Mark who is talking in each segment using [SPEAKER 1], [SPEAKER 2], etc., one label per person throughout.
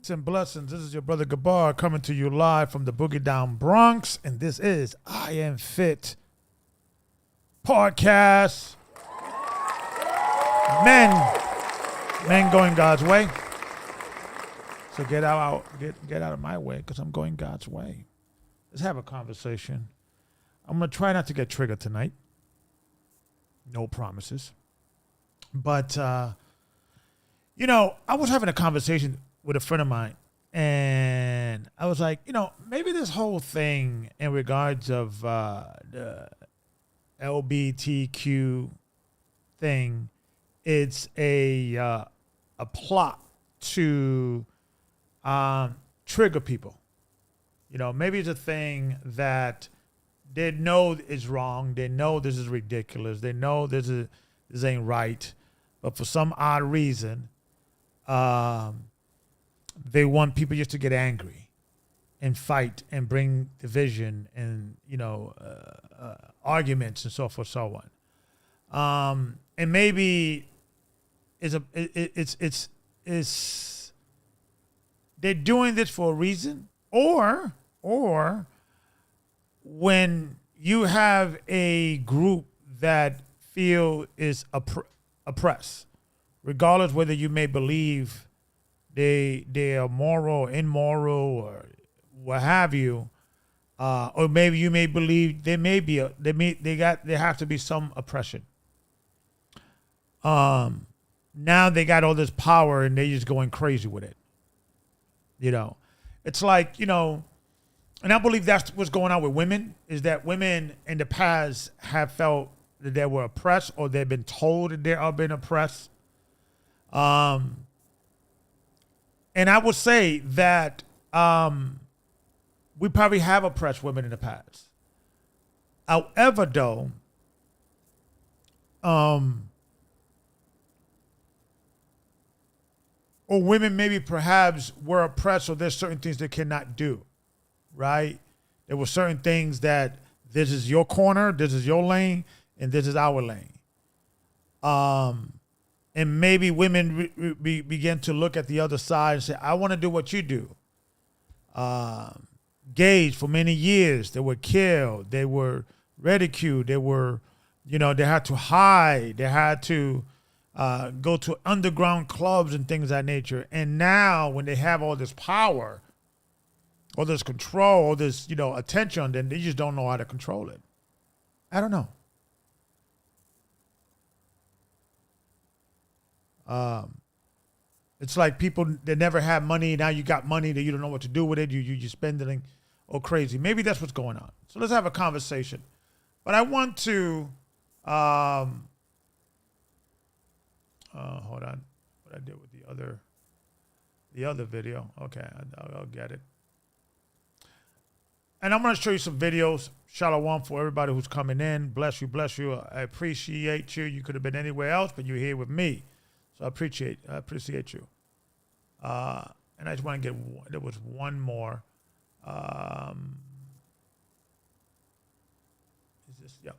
[SPEAKER 1] And blessings. This is your brother Gabar coming to you live from the Boogie Down Bronx, and this is I Am Fit Podcast. Men going God's way. So get out of my way, because I'm going God's way. Let's have a conversation. I'm gonna try not to get triggered tonight. No promises. But I was having a conversation with a friend of mine, and I was like, maybe this whole thing in regards of the LGBTQ thing, it's a plot to trigger people. Maybe it's a thing that they know is wrong. They know this is ridiculous. They know this ain't right, but for some odd reason, they want people just to get angry and fight and bring division and, arguments and so forth, so on. And maybe it's they're doing this for a reason, or when you have a group that feel is oppressed, regardless whether you may believe they are moral or immoral or what have you, or maybe you may believe there have to be some oppression. Now they got all this power and they just going crazy with it. It's like, and I believe that's what's going on with women, is that women in the past have felt that they were oppressed, or they've been told that they are being oppressed. And I would say that we probably have oppressed women in the past. However, though, or women maybe perhaps were oppressed, so there's certain things they cannot do, right? There were certain things that this is your corner, this is your lane, and this is our lane. And maybe women begin to look at the other side and say, I want to do what you do. Gays, for many years, they were killed. They were ridiculed. They were, they had to hide. They had to go to underground clubs and things of that nature. And now when they have all this power, all this control, all this, attention, then they just don't know how to control it. I don't know. It's like people that never had money. Now you got money that you don't know what to do with it. You spend it all crazy. Maybe that's what's going on. So let's have a conversation. But I want to, hold on. What I did with the other video. Okay, I'll get it. And I'm going to show you some videos. Shalom for everybody who's coming in. Bless you, bless you. I appreciate you. You could have been anywhere else, but you're here with me. So I appreciate you. And I just want to get, there was one more. Is this, yep.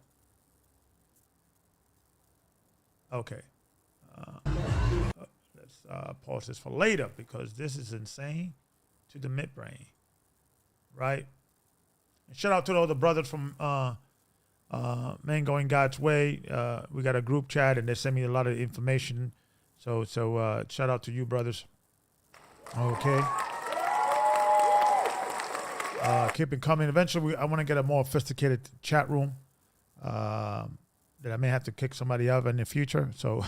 [SPEAKER 1] Okay. Let's pause this for later, because this is insane to the midbrain, right? And shout out to all the brothers from Men Going God's Way. We got a group chat, and they send me a lot of information. So shout out to you, brothers. Okay. Keep it coming. Eventually, I want to get a more sophisticated chat room that I may have to kick somebody out of in the future. So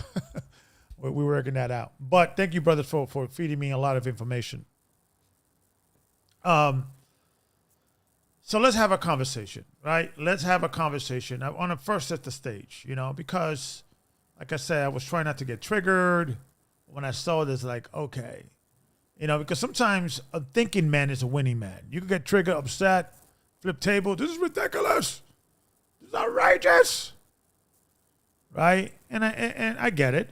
[SPEAKER 1] we're working that out. But thank you, brothers, for feeding me a lot of information. So let's have a conversation, right? Let's have a conversation. I want to first set the stage, because, like I said, I was trying not to get triggered. When I saw this, like, okay. Because sometimes a thinking man is a winning man. You can get triggered, upset, flip table. This is ridiculous. This is outrageous. Right? And I get it.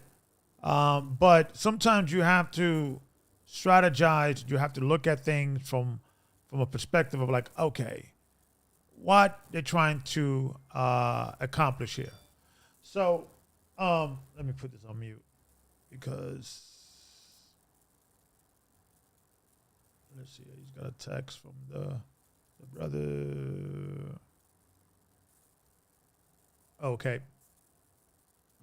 [SPEAKER 1] But sometimes you have to strategize. You have to look at things from a perspective of like, okay, what they're trying to accomplish here. So let me put this on mute because let's see. He's got a text from the brother. Okay.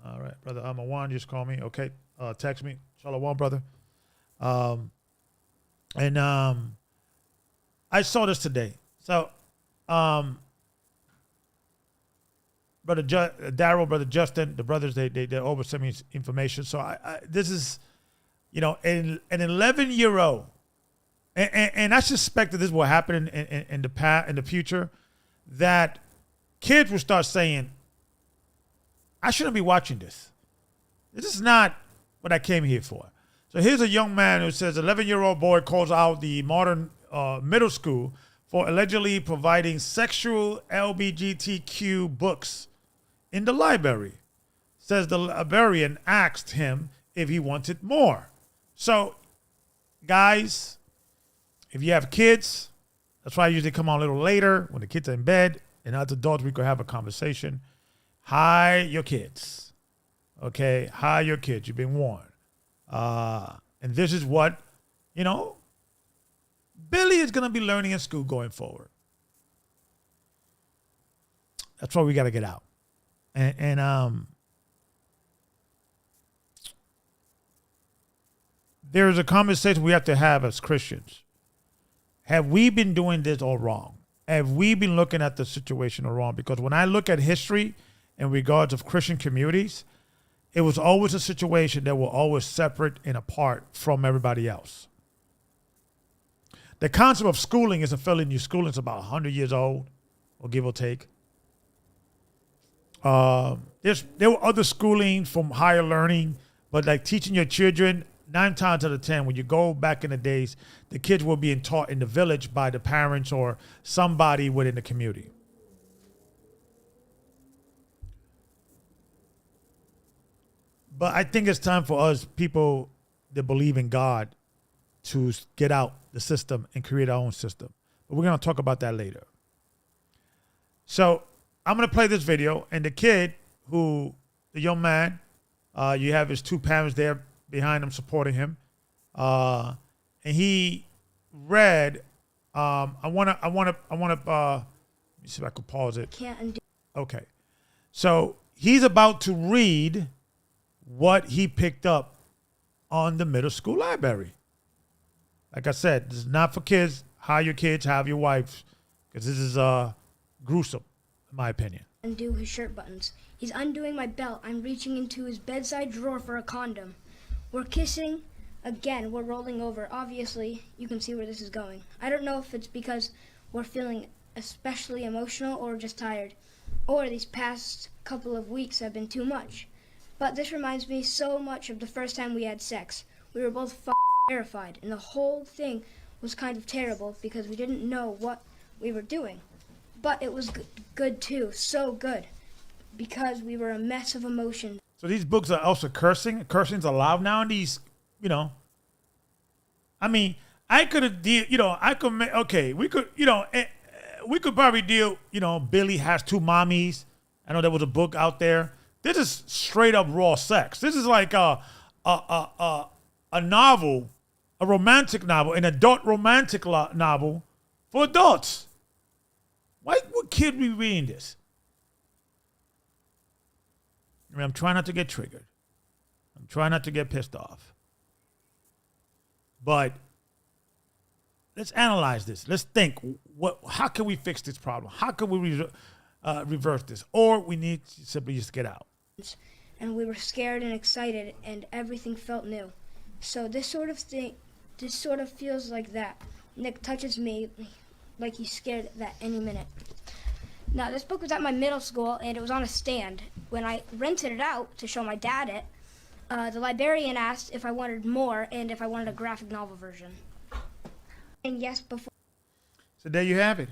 [SPEAKER 1] All right, brother Amawan just called me. Okay. Text me. Shalom, brother. And I saw this today. So, brother Daryl, brother Justin, the brothers, they over sent me information. So this is, an 11-year-old, and I suspect that this will happen in the future, that kids will start saying, I shouldn't be watching this. This is not what I came here for. So here's a young man who says 11-year-old boy calls out the modern middle school for allegedly providing sexual LGBTQ books in the library. Says the librarian asked him if he wanted more. So, guys, if you have kids, that's why I usually come on a little later when the kids are in bed, and as adults we could have a conversation. Hide your kids. Okay? Hide your kids. You've been warned. And this is what, Billy is going to be learning in school going forward. That's why we got to get out. And there is a conversation we have to have as Christians. Have we been doing this all wrong? Have we been looking at the situation all wrong? Because when I look at history in regards of Christian communities, it was always a situation that were always separate and apart from everybody else. The concept of schooling is a fairly new schooling. It's about 100 years old, or give or take. There were other schooling from higher learning, but like teaching your children, 9 times out of 10, when you go back in the days, the kids were being taught in the village by the parents or somebody within the community. But I think it's time for us, people that believe in God, to get out the system and create our own system. But we're going to talk about that later. So I'm going to play this video. And the young man, you have his 2 parents there behind him supporting him. And he read, I want to, let me see if I could pause it. Can't undo. Okay. So he's about to read what he picked up on the middle school library. Like I said, this is not for kids. Hire your kids, have your wives, because this is gruesome, in my opinion.
[SPEAKER 2] Undo his shirt buttons. He's undoing my belt. I'm reaching into his bedside drawer for a condom. We're kissing. Again, we're rolling over. Obviously, you can see where this is going. I don't know if it's because we're feeling especially emotional or just tired, or these past couple of weeks have been too much. But this reminds me so much of the first time we had sex. We were both terrified, and the whole thing was kind of terrible because we didn't know what we were doing. But it was good too, so good, because we were a mess of emotion.
[SPEAKER 1] So these books are also cursing. Cursing's allowed now in these, I mean, I could have we could probably deal, Billy has 2 mommies. I know there was a book out there. This is straight up raw sex. This is like a novel, a romantic novel, an adult romantic novel for adults. Why would kids be reading this? I mean, I'm trying not to get triggered. I'm trying not to get pissed off. But let's analyze this. Let's think. How can we fix this problem? How can we reverse this? Or we need to simply just get out.
[SPEAKER 2] And we were scared and excited, and everything felt new. So this sort of feels like that. Nick touches me like he's scared that any minute. Now, this book was at my middle school, and it was on a stand. When I rented it out to show my dad it, the librarian asked if I wanted more and if I wanted a graphic novel version. And yes, before.
[SPEAKER 1] So there you have it.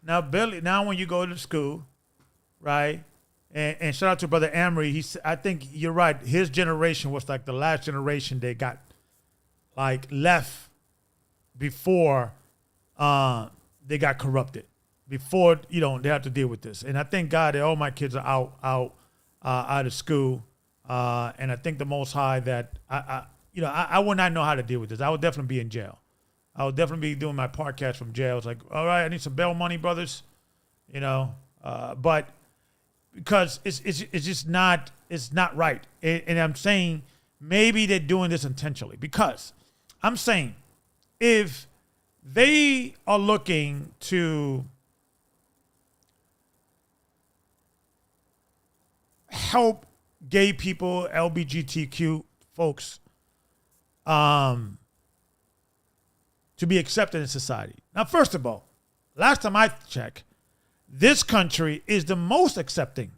[SPEAKER 1] Now, Billy, when you go to school, right, and shout out to Brother Amory, I think you're right. His generation was like the last generation they got like left before they got corrupted. Before they have to deal with this, and I thank God that all my kids are out of school, and I thank the Most High that I would not know how to deal with this. I would definitely be in jail. I'll definitely be doing my podcast from jail. It's like, all right, I need some bail money, brothers. You know, but because it's just not, it's not right. And I'm saying maybe they're doing this intentionally, because I'm saying if they are looking to help gay people, LGBTQ folks, to be accepted in society. Now, first of all, last time I checked, this country is the most accepting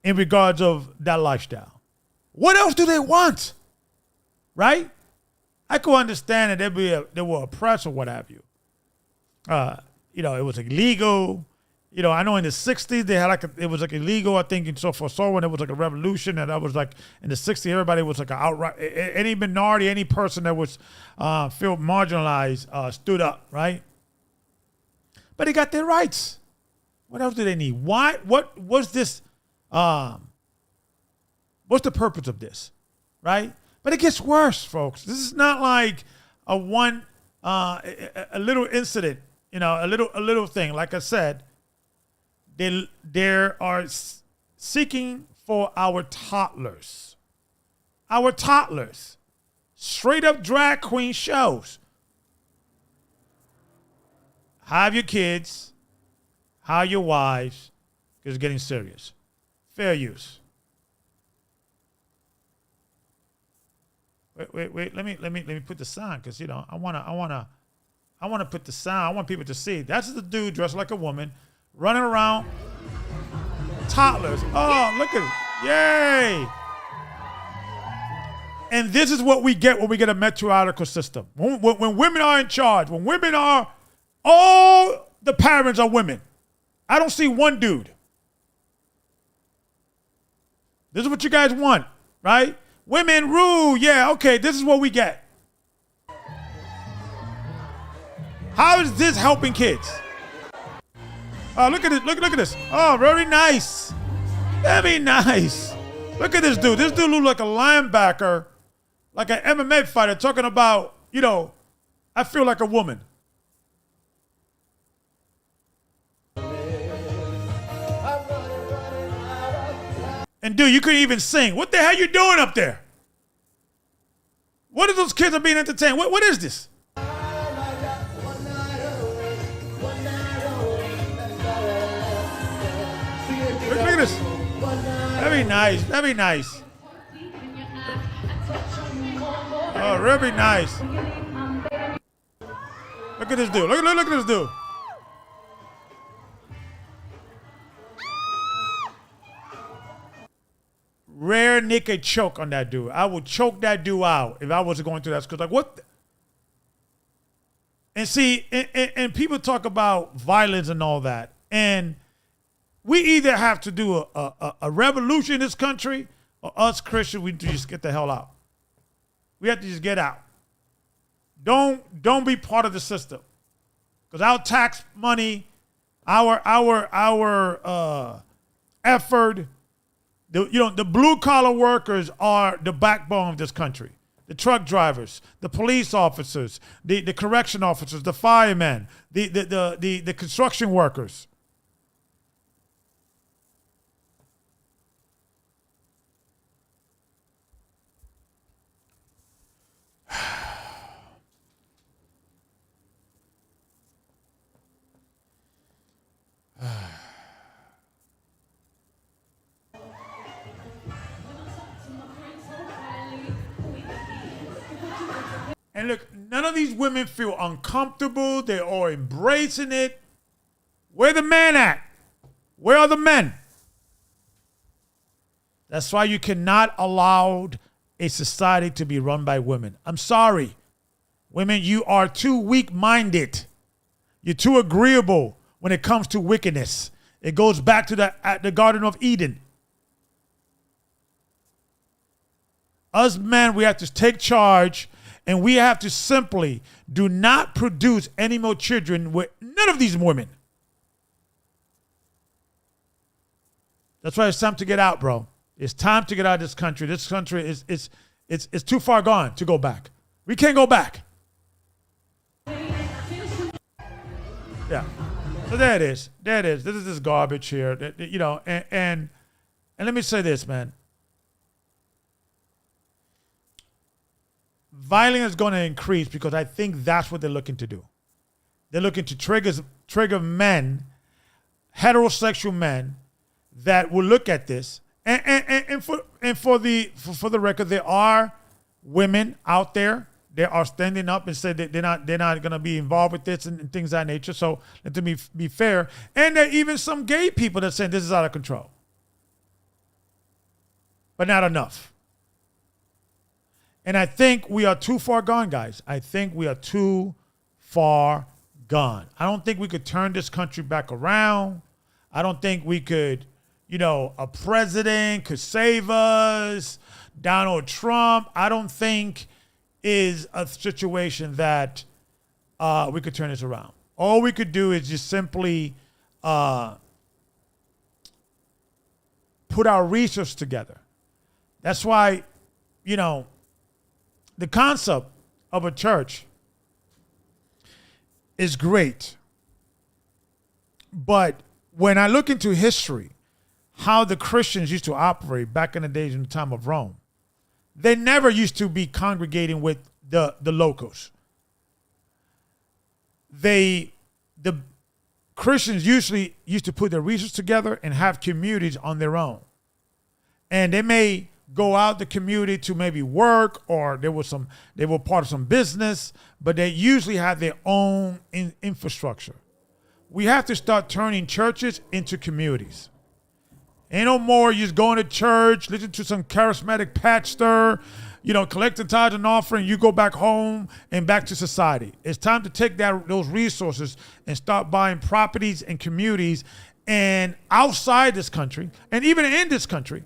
[SPEAKER 1] in regards of that lifestyle. What else do they want? Right? I could understand that they were oppressed or what have you. You know, it was illegal. You know, I know in the 60s they had it was illegal, I think, and so forth. So when it was a revolution, and that was in the 60s, everybody was an outright, any minority, any person that was feel marginalized stood up, right? But they got their rights. What else do they need? Why? What was this? What's the purpose of this, right? But it gets worse, folks. This is not like a little incident, you know, a little thing. Like I said, they are seeking for our toddlers, straight up drag queen shows. Have your kids, have your wives, because it's getting serious. Fair use. Wait. Let me put the sign, because you know I wanna put the sign. I want people to see. That's the dude dressed like a woman, running around. Toddlers. Oh, look at it! Yay! And this is what we get when we get a meteorological system. When women are in charge, when women are, all the parents are women. I don't see one dude. This is what you guys want, right? Women rule. Yeah, okay, this is what we get. How is this helping kids? Oh, look at this. Look at this. Oh, very nice. Very nice. Look at this dude. This dude looks like a linebacker, like an MMA fighter, talking about, you know, I feel like a woman. And dude, you couldn't even sing. What the hell you doing up there? What are those kids are being entertained? What is this? Look at this. Very nice. Very nice. Oh, very nice. Look at this dude. Look at this dude. Rare naked choke on that dude. I would choke that dude out if I was going through that school. Like, what? And see, and people talk about violence and all that. And we either have to do a revolution in this country, or us Christians, we just get the hell out. We have to just get out. Don't be part of the system. Because our tax money, our effort, the blue collar workers are the backbone of this country. The truck drivers, the police officers, the correction officers, the firemen, the construction workers. And look, none of these women feel uncomfortable. They're all embracing it. Where the men at? Where are the men? That's why you cannot allow a society to be run by women. I'm sorry. Women, you are too weak-minded. You're too agreeable when it comes to wickedness. It goes back to the Garden of Eden. Us men, we have to take charge. And we have to simply do not produce any more children with none of these women. That's why it's time to get out, bro. It's time to get out of this country. This country is too far gone to go back. We can't go back. Yeah. So there it is. There it is. This is this garbage here. You know, and let me say this, man. Violence is going to increase because I think that's what they're looking to do. They're looking to trigger men, heterosexual men, that will look at this. And for the record, there are women out there. They are standing up and say that they're not going to be involved with this and things of that nature. So let me be fair. And there are even some gay people that are saying this is out of control. But not enough. And I think we are too far gone, guys. I think we are too far gone. I don't think we could turn this country back around. I don't think we could, you know, a president could save us. Donald Trump, I don't think is a situation that we could turn this around. All we could do is just simply put our research together. That's why, you know, the concept of a church is great. But when I look into history, how the Christians used to operate back in the days in the time of Rome, they never used to be congregating with the locals. The Christians usually used to put their research together and have communities on their own. And they may go out the community to maybe work, or they were part of some business, but they usually had their own infrastructure. We have to start turning churches into communities. Ain't no more you just going to church, listen to some charismatic pastor, you know, collecting tithes and offering, you go back home and back to society. It's time to take those resources and start buying properties and communities and outside this country and even in this country.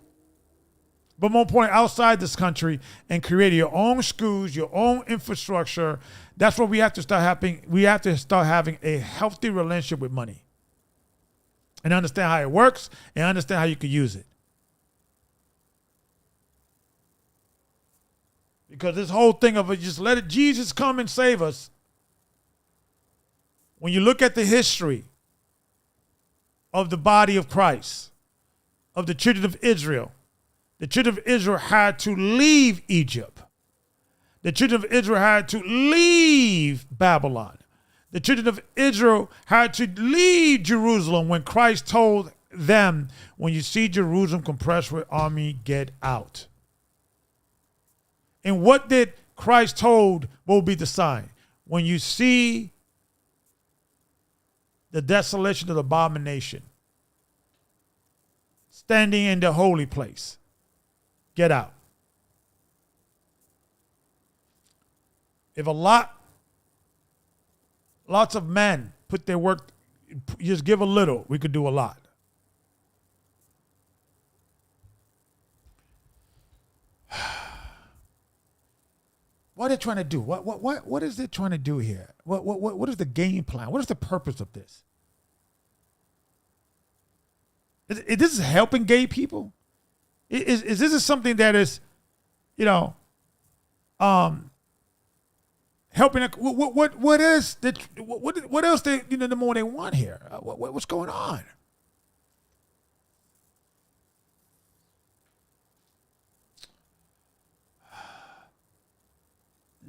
[SPEAKER 1] But more important, outside this country, and create your own schools, your own infrastructure. That's what we have to start having. We have to start having a healthy relationship with money. And understand how it works and understand how you can use it. Because this whole thing of it, just let Jesus come and save us. When you look at the history of the body of Christ, of the children of Israel, the children of Israel had to leave Egypt. The children of Israel had to leave Babylon. The children of Israel had to leave Jerusalem when Christ told them, when you see Jerusalem compressed with army, get out. And what did Christ told will be the sign? When you see the desolation of the abomination standing in the holy place, get out. If lots of men put their work, just give a little, we could do a lot. What are they trying to do? What is it trying to do here? What is the game plan? What is the purpose of this? Is this helping gay people? Is this something that is, you know, helping? What is that? What else they, you know, the more they want here? What's going on?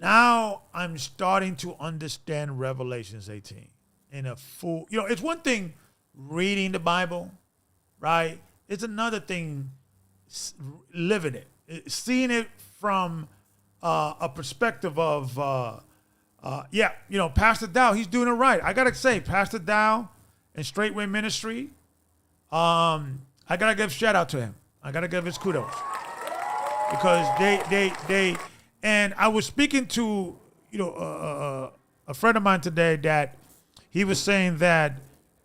[SPEAKER 1] Now I'm starting to understand Revelations 18 in a full. You know, it's one thing reading the Bible, right? It's another thing living it, seeing it from a perspective of, you know, Pastor Dow, he's doing it right. I gotta say, Pastor Dow and Straightway Ministry, I gotta give shout out to him. I gotta give his kudos because they. And I was speaking to, you know, a friend of mine today that he was saying that,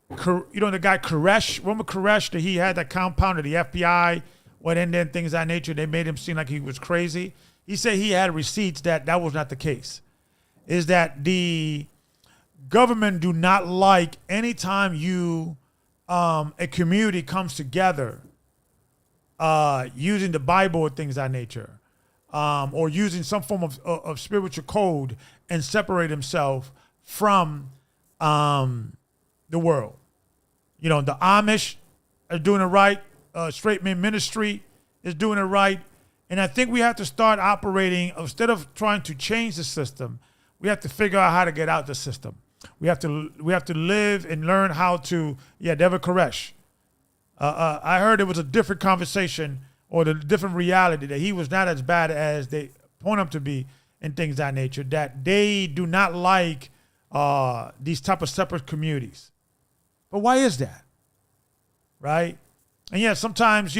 [SPEAKER 1] you know, the guy Koresh, remember Koresh, that he had that compound of the FBI went in there and things of that nature. They made him seem like he was crazy. He said he had receipts that was not the case. Is that the government do not like anytime you, a community comes together using the Bible or things of that nature. or using some form of spiritual code and separate himself from the world. You know, the Amish are doing it right. Straight Man Ministry is doing it right. And I think we have to start operating, instead of trying to change the system, we have to figure out how to get out the system. We have to live and learn how to, Deborah Koresh. I heard it was a different conversation or the different reality, that he was not as bad as they point him to be and things of that nature, that they do not like these type of separate communities. But why is that? Right? And sometimes,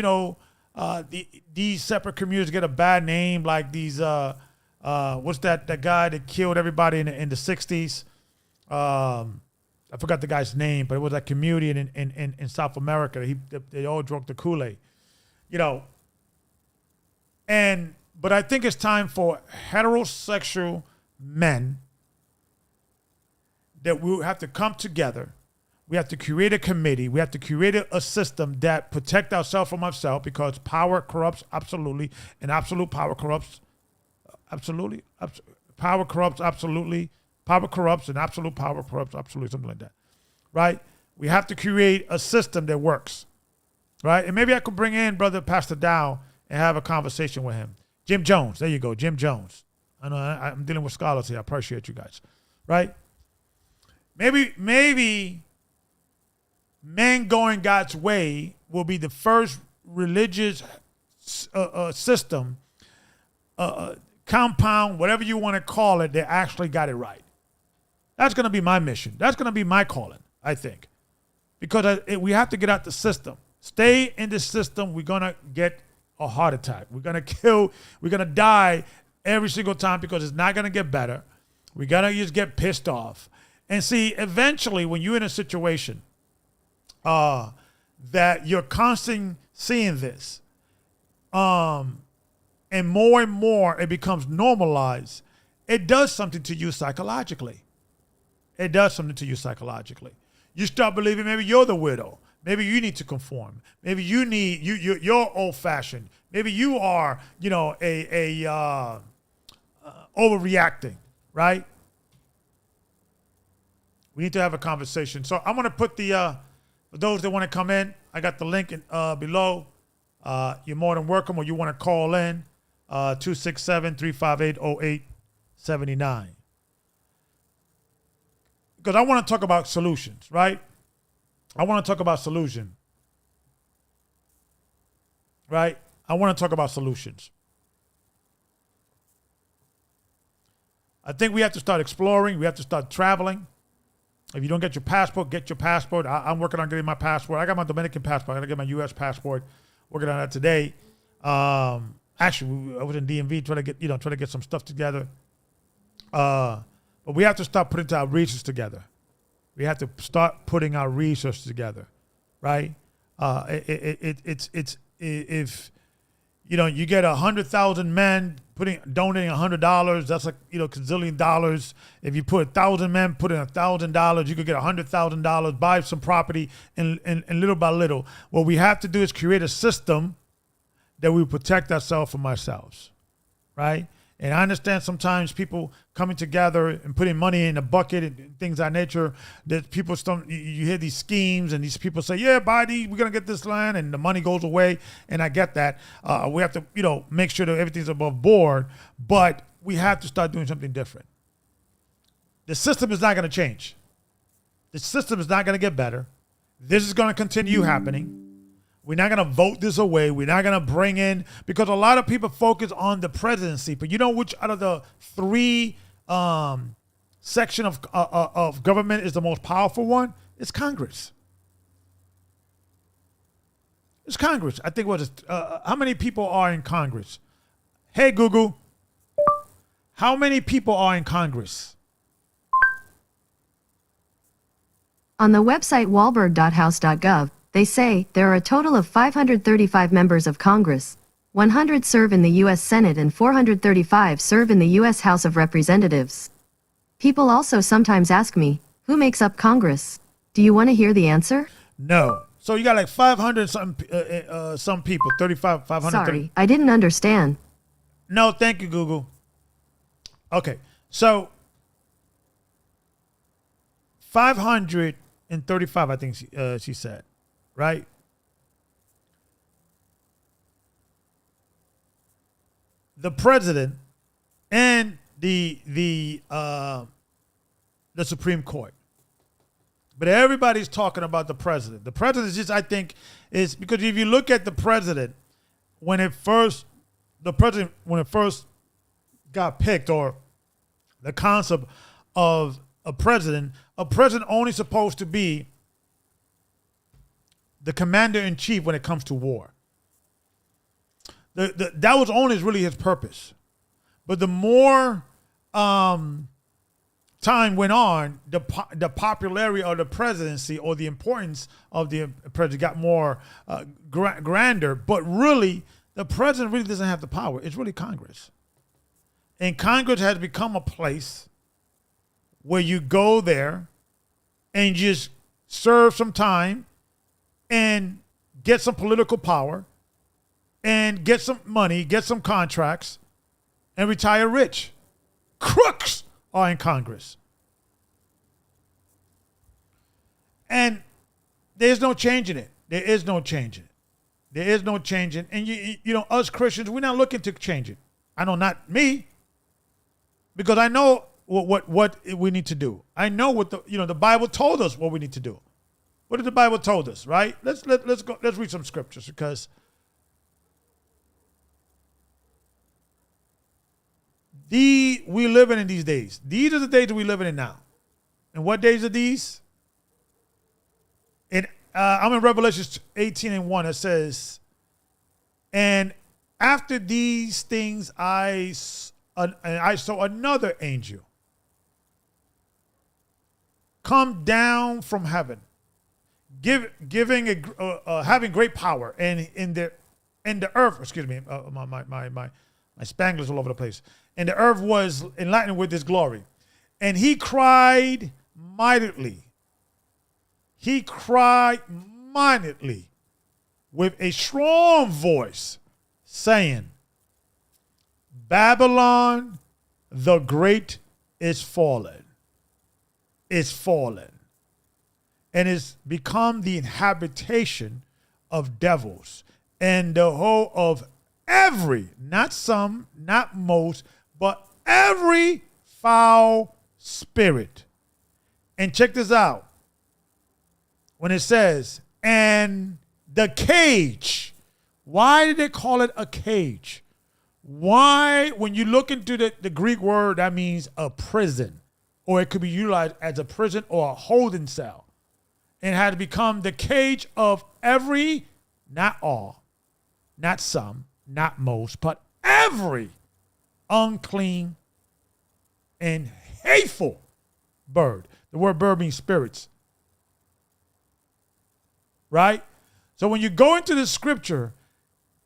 [SPEAKER 1] these separate communities get a bad name, like these, what's that guy that killed everybody in the 60s? I forgot the guy's name, but it was that community in South America. They all drank the Kool-Aid, But I think it's time for heterosexual men that we have to come together. We have to create a committee. We have to create a system that protect ourselves from ourselves, because power corrupts absolutely, and absolute power corrupts absolutely. Power corrupts absolutely. Power corrupts and absolute power corrupts absolutely, something like that, right? We have to create a system that works, right? And maybe I could bring in Brother Pastor Dow and have a conversation with him. Jim Jones, there you go, Jim Jones. I know I'm dealing with scholars here. I appreciate you guys, right? Maybe men going God's way will be the first religious system, compound, whatever you want to call it, that actually got it right. That's going to be my mission. That's going to be my calling, I think. Because we have to get out the system. Stay in the system, we're going to get a heart attack. We're going to die every single time, because it's not going to get better. We're going to just get pissed off. And see, eventually, when you're in a situation that you're constantly seeing this, and more it becomes normalized, it does something to you psychologically. It does something to you psychologically. You start believing maybe you're the widow. Maybe you need to conform. Maybe you're old fashioned. Maybe you are, overreacting, right? We need to have a conversation. So I'm going to put for those that want to come in, I got the link below. You're more than welcome, or you want to call in, 267-358-0879. Because I want to talk about solutions, right? I want to talk about solution, right? I want to talk about solutions. I think we have to start exploring. We have to start traveling. If you don't get your passport, get your passport. I'm working on getting my passport. I got my Dominican passport. I got to get my U.S. passport. Working on that today. Actually, I was in DMV trying to get some stuff together. But we have to start putting our resources together. We have to start putting our resources together, right? It's if you get 100,000 men donating $100, that's like gazillion dollars. If you put 1,000 men put in $1,000, you could get $100,000, buy some property, and little by little. What we have to do is create a system that we protect ourselves from ourselves, right? And I understand sometimes people coming together and putting money in a bucket and things of that nature, that people you hear these schemes and these people say, yeah, buy these, we're going to get this land, and the money goes away. And I get that. We have to, make sure that everything's above board, but we have to start doing something different. The system is not going to change. The system is not going to get better. This is going to continue happening. We're not going to vote this away. We're not going to bring in, because a lot of people focus on the presidency. But you know which out of the three section of government is the most powerful one? It's Congress. It's Congress. I think how many people are in Congress? Hey, Google. How many people are in Congress?
[SPEAKER 3] On the website wahlberg.house.gov, they say there are a total of 535 members of Congress. 100 serve in the U.S. Senate and 435 serve in the U.S. House of Representatives. People also sometimes ask me, who makes up Congress? Do you want to hear the answer?
[SPEAKER 1] No. So you got like 500 some people, 500.
[SPEAKER 3] Sorry, I didn't understand.
[SPEAKER 1] No, thank you, Google. Okay, so 535, I think she said, right? The president and the Supreme Court. But everybody's talking about the president. The president is just, I think, is because if you look at the president when it first got picked, or the concept of a president only supposed to be the commander in chief when it comes to war. That was only really his purpose. But the more time went on, the popularity of the presidency, or the importance of the president, got more grander. But really, the president really doesn't have the power. It's really Congress. And Congress has become a place where you go there and just serve some time and get some political power and get some money, get some contracts, and retire rich. Crooks are in Congress. And there's no changing it. There is no changing it. There is no changing. And you know, us Christians, we're not looking to change it. I know, not me, because I know what we need to do. I know what the Bible told us what we need to do. What did the Bible told us, right? Let's go. Let's read some scriptures, because we living in these days. These are the days that we living in now. And what days are these? I'm in Revelation 18:1. It says, "And after these things I saw another angel come down from heaven, having great power, and in the earth, excuse me, my Spanglish all over the place. And the earth was enlightened with his glory. And he cried mightily. He cried mightily with a strong voice, saying, Babylon the Great is fallen, and is become the habitation of devils, and the whole of every, not some, not most, but every foul spirit." And check this out. When it says, "and the cage." Why did they call it a cage? Why, when you look into the Greek word, that means a prison, or it could be utilized as a prison or a holding cell. And had become the cage of every, not all, not some, not most, but every unclean and hateful bird. The word bird means spirits. Right? So when you go into the scripture,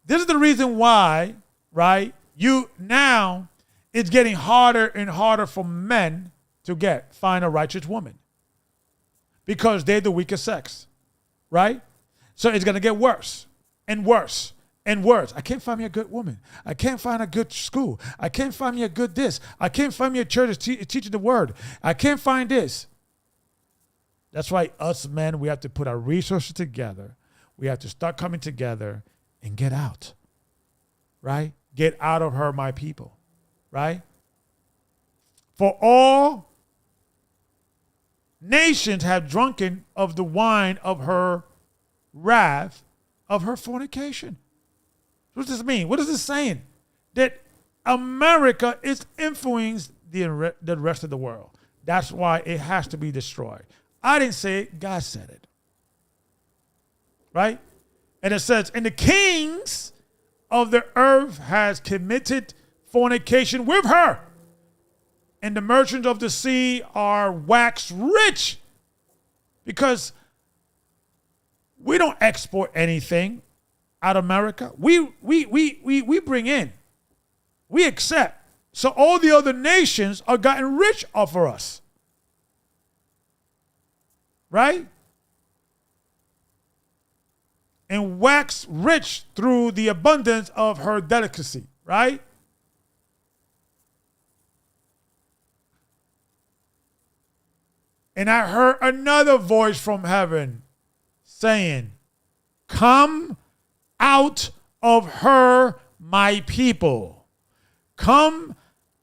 [SPEAKER 1] this is the reason why, right? It's getting harder and harder for men to find a righteous woman, because they're the weaker sex, right? So it's going to get worse and worse and worse. I can't find me a good woman. I can't find a good school. I can't find me a good this. I can't find me a church that's teaching the word. I can't find this. That's why us men, we have to put our resources together. We have to start coming together and get out, right? Get out of her, my people, right? For all nations have drunken of the wine of her wrath, of her fornication. What does this mean? What is this saying? That America is influencing the rest of the world. That's why it has to be destroyed. I didn't say it. God said it. Right? And it says, "And the kings of the earth has committed fornication with her, and the merchants of the sea are waxed rich." Because we don't export anything out of America. We bring in. We accept. So all the other nations are gotten rich off of us. Right? And wax rich through the abundance of her delicacy. Right? And I heard another voice from heaven saying, come out of her, my people. Come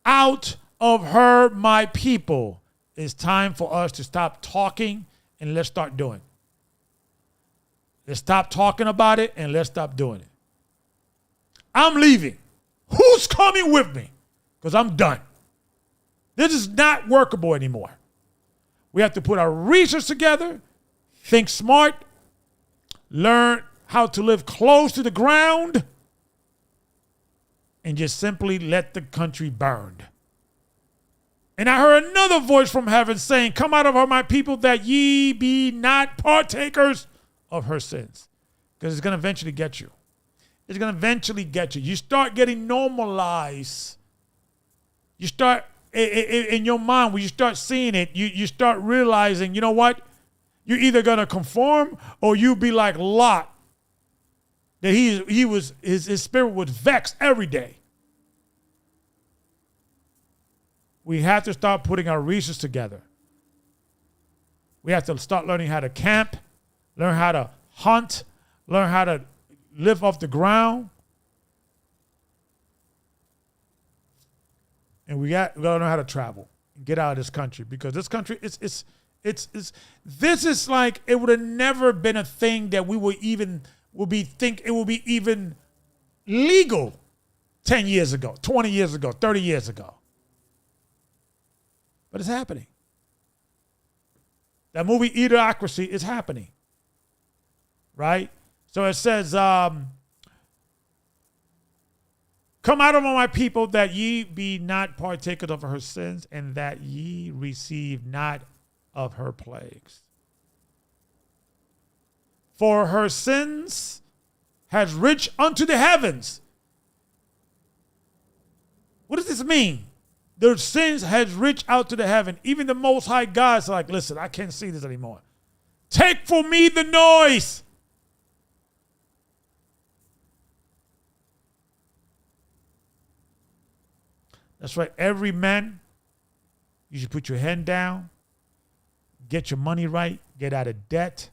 [SPEAKER 1] out of her, my people. It's time for us to stop talking and let's start doing. Let's stop talking about it and let's stop doing it. I'm leaving. Who's coming with me? Because I'm done. This is not workable anymore. We have to put our research together, think smart, learn how to live close to the ground, and just simply let the country burn. And I heard another voice from heaven saying, come out of her, my people, that ye be not partakers of her sins. Because it's going to eventually get you. It's going to eventually get you. You start getting normalized. You start, in your mind, when you start seeing it, you start realizing, you know what? You're either going to conform or you be like Lot. That his spirit was vexed every day. We have to start putting our research together. We have to start learning how to camp, learn how to hunt, learn how to live off the ground. And we got to learn how to travel and get out of this country, because this country this is like, it would have never been a thing that we would even it will be even legal 10 years ago, 20 years ago, 30 years ago. But it's happening. That movie Idiocracy is happening. Right? So it says, come out of my people, that ye be not partakers of her sins, and that ye receive not of her plagues. For her sins has reached unto the heavens. What does this mean? Their sins has reached out to the heaven. Even the Most High God's like, listen, I can't see this anymore. Take for me the noise. That's right. Every man, you should put your hand down, get your money right, get out of debt,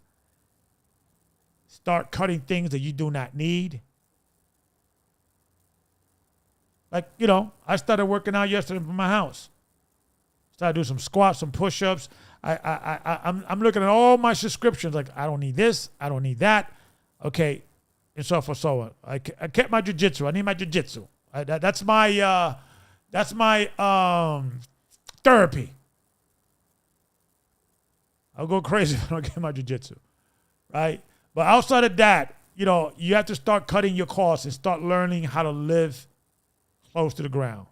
[SPEAKER 1] start cutting things that you do not need. Like, I started working out yesterday from my house. Started doing some squats, some push-ups. I'm looking at all my subscriptions. Like, I don't need this. I don't need that. Okay. And so forth, so on. I kept my jiu-jitsu. I need my jiu-jitsu. That's my therapy. I'll go crazy if I don't get my jiu-jitsu. Right? But outside of that, you have to start cutting your costs and start learning how to live close to the ground.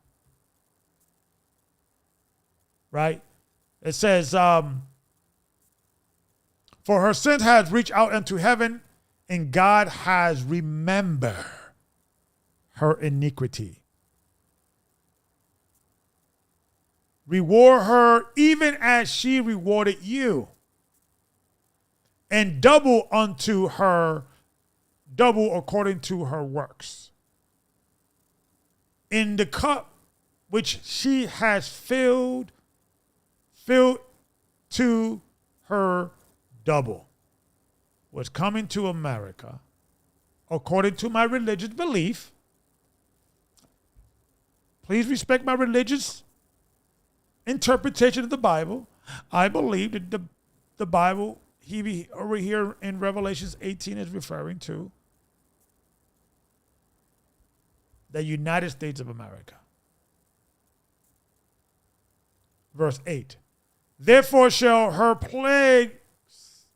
[SPEAKER 1] Right? It says, for her sins has reached out unto heaven, and God has remembered her iniquity. Reward her even as she rewarded you, and double unto her, double according to her works. In the cup which she has filled to her double. What's coming to America, according to my religious belief, please respect my religious interpretation of the Bible. I believe that the Bible, over here in Revelations 18, is referring to the United States of America. Verse 8. Therefore shall her plagues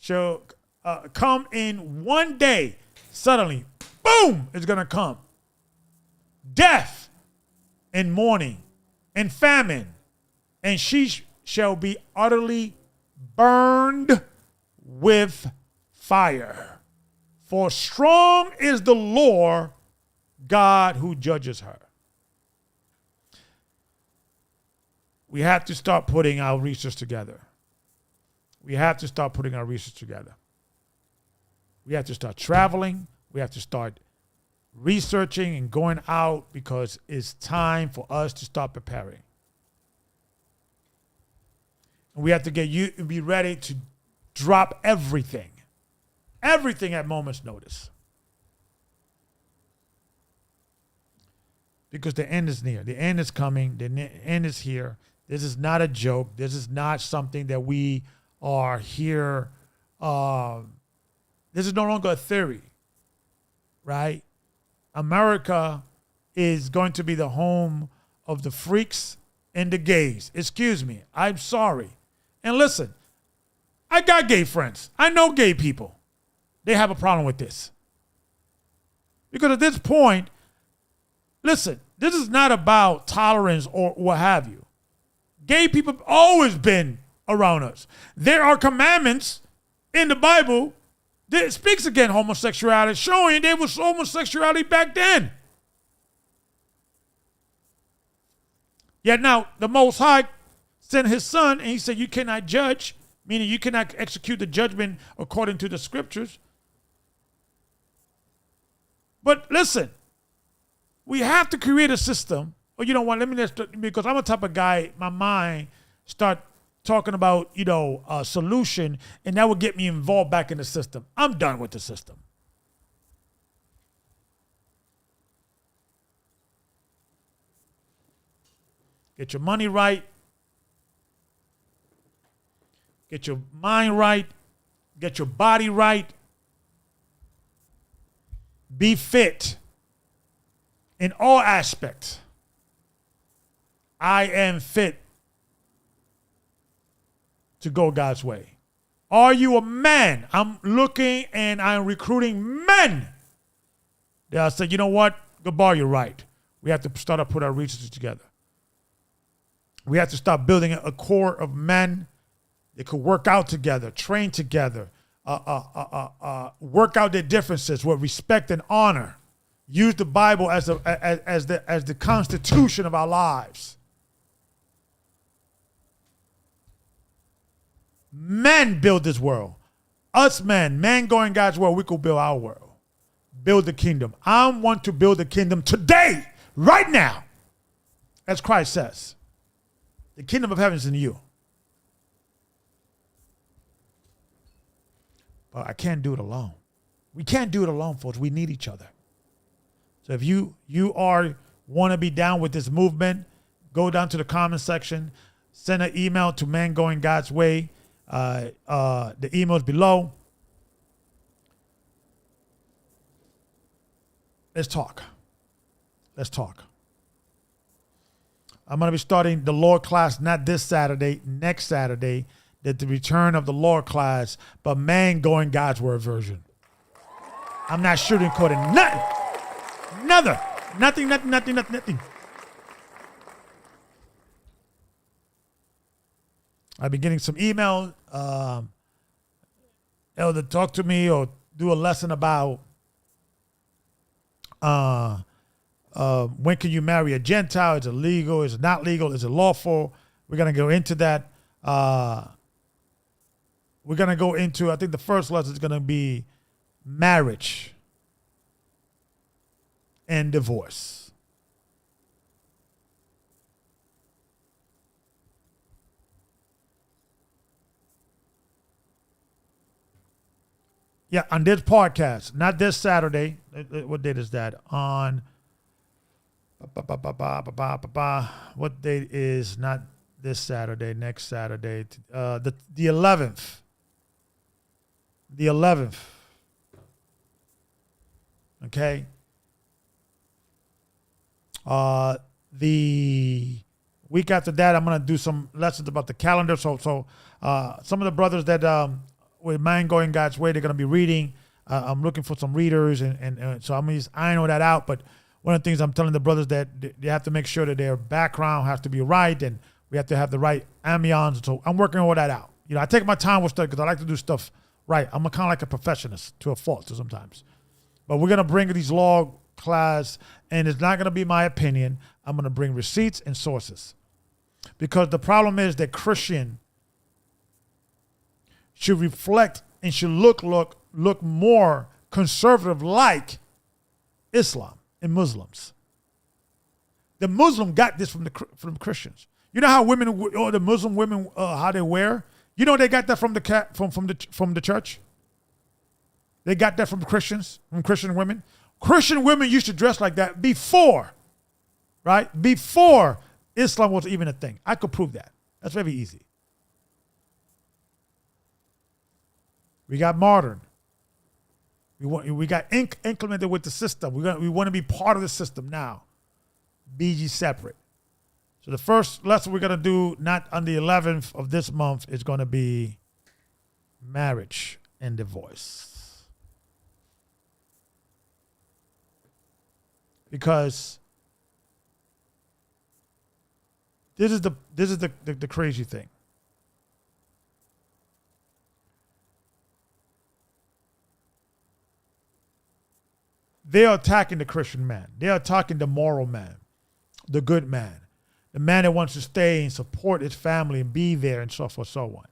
[SPEAKER 1] shall come in one day. Suddenly, boom, it's going to come. Death and mourning and famine, and she shall be utterly burned with fire. For strong is the Lord God who judges her. We have to start putting our research together. We have to start putting our research together. We have to start traveling. We have to start researching and going out, because it's time for us to start preparing. We have to be ready to drop everything at moment's notice. Because the end is near. The end is coming. The end is here. This is not a joke. This is not something that we are here. This is no longer a theory, right? America is going to be the home of the freaks and the gays. Excuse me. I'm sorry. And listen, I got gay friends. I know gay people. They have a problem with this. Because at this point, listen, this is not about tolerance or what have you. Gay people have always been around us. There are commandments in the Bible that speaks against homosexuality, showing there was homosexuality back then. Yet now, the Most High sent his son, and he said, you cannot judge, meaning you cannot execute the judgment according to the scriptures. But listen, we have to create a system. Or you know what? Let me just, because I'm a type of guy, my mind start talking about, a solution, and that will get me involved back in the system. I'm done with the system. Get your money right. Get your mind right. Get your body right. Be fit in all aspects. I am fit to go God's way. Are you a man? I'm looking and I'm recruiting men. They'll say, you know what? Gabar, you're right. We have to start to put our resources together. We have to start building a core of men that could work out together, train together, work out their differences with respect and honor. Use the Bible as the constitution of our lives. Men build this world. Us men going God's world, we could build our world. Build the kingdom. I want to build the kingdom today, right now, as Christ says. The kingdom of heaven is in you. But I can't do it alone. We can't do it alone, folks. We need each other. So if you want to be down with this movement, go down to the comment section, send an email to Man Going God's Way. The email is below. Let's talk. I'm going to be starting the Lord class not this Saturday, next Saturday, the return of the Lord class, but Man Going God's Word version. I'm not sugarcoating nothing. I've been getting some emails. Elder, talk to me or do a lesson about when can you marry a Gentile? Is it legal? Is it not legal? Is it lawful? We're going to go into that. We're going to go into, I think the first lesson is going to be marriage and divorce. Yeah, on this podcast, not this Saturday. What date is that? On what date is not this Saturday? Next Saturday, the 11th. The 11th. Okay. The week after that, I'm gonna do some lessons about the calendar. So some of the brothers that with Man Going God's Way, they're going to be reading. I'm looking for some readers, and so I'm just ironing that out. But one of the things I'm telling the brothers that they have to make sure that their background has to be right, and we have to have the right ambiance. So I'm working all that out. I take my time with stuff because I like to do stuff right. I'm kind of like a perfectionist to a fault sometimes. But we're going to bring these law class, and it's not going to be my opinion. I'm going to bring receipts and sources. Because the problem is that Christian should reflect and should look more conservative like Islam and Muslims. The Muslim got this from Christians. You know how women, or the Muslim women, how they wear? You know they got that from the church. They got that from Christians, from Christian women. Christian women used to dress like that before, right? Before Islam was even a thing. I could prove that. That's very easy. We got modern. We got implemented with the system. We want to be part of the system now. BG separate. So the first lesson we're going to do, not on the 11th of this month, is going to be marriage and divorce. Because this is the crazy thing. They are attacking the Christian man. They are attacking the moral man, the good man, the man that wants to stay and support his family and be there and so forth, so on.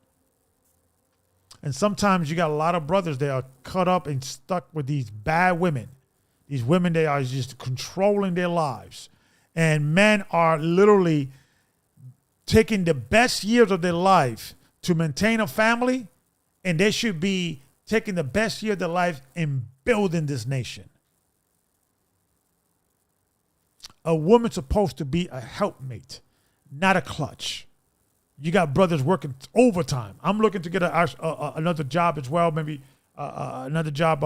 [SPEAKER 1] And sometimes you got a lot of brothers that are caught up and stuck with these bad women. These women, they are just controlling their lives. And men are literally taking the best years of their life to maintain a family, and they should be taking the best year of their life in building this nation. A woman's supposed to be a helpmate, not a clutch. You got brothers working overtime. I'm looking to get another job as well, maybe another job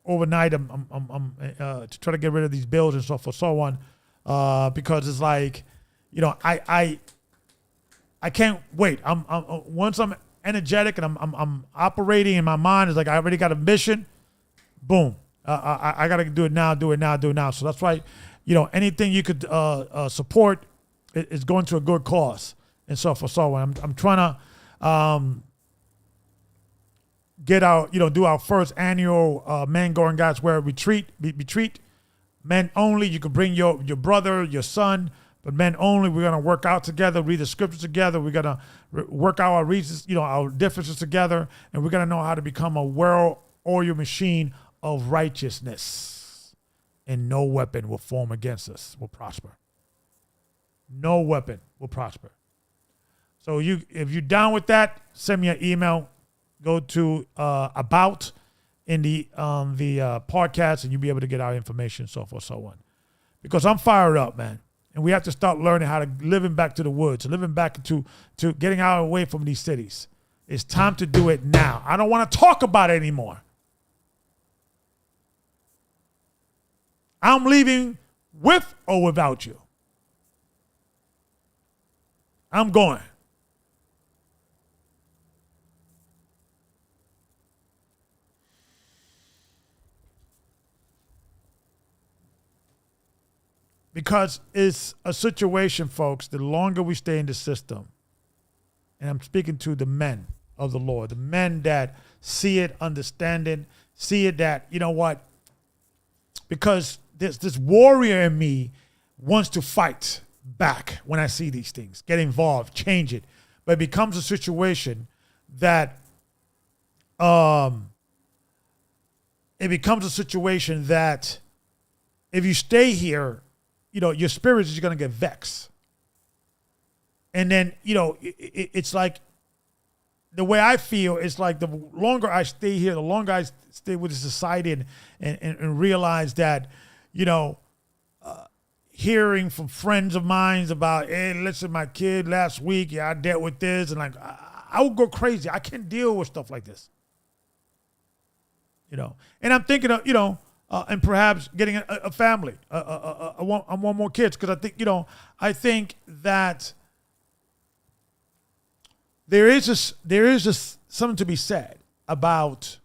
[SPEAKER 1] overnight. I'm to try to get rid of these bills and so forth, so on, because it's like, I can't wait. Once I'm energetic and I'm operating in my mind, it's like I already got a mission. Boom, I got to do it now. So that's why. Anything you could support is going to a good cause and so forth. So I'm trying to get out, do our first annual Men Going God's Word retreat. Men only. You can bring your brother, your son, but men only. We're gonna work out together, read the scriptures together. We're gonna work out our reasons, our differences together, and we're gonna know how to become a well-oiled machine of righteousness. And no weapon will form against us will prosper. No weapon will prosper. So if you're down with that, send me an email. Go to about in the podcast, and you'll be able to get our information, so forth, so on. Because I'm fired up, man. And we have to start learning how to living back to the woods, living back to getting out away from these cities. It's time to do it now. I don't want to talk about it anymore. I'm leaving with or without you. I'm going. Because it's a situation, folks, the longer we stay in the system, and I'm speaking to the men of the Lord, the men that see it, understand it, see it that, because this warrior in me wants to fight back when I see these things, get involved, change it. But it becomes a situation that if you stay here, your spirit is going to get vexed. And then, it's like, the way I feel is like the longer I stay here, the longer I stay with the society and realize that, hearing from friends of mine about, hey, listen, my kid last week, I dealt with this, and I would go crazy. I can't deal with stuff like this. And I'm thinking of, and perhaps getting a family. I want more kids, because I think that there is just something to be said about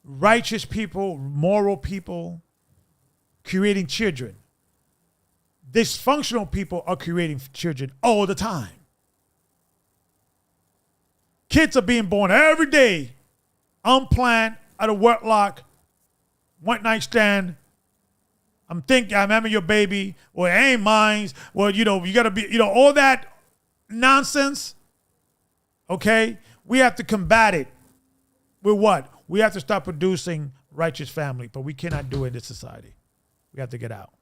[SPEAKER 1] righteous people, moral people creating children. Dysfunctional people are creating children all the time. Kids are being born every day, unplanned, out of wedlock, one night stand. I'm having your baby. Well, it ain't mine. Well, you got to be, all that nonsense. Okay? We have to combat it with what? We have to start producing righteous family, but we cannot do it in this society. We have to get out.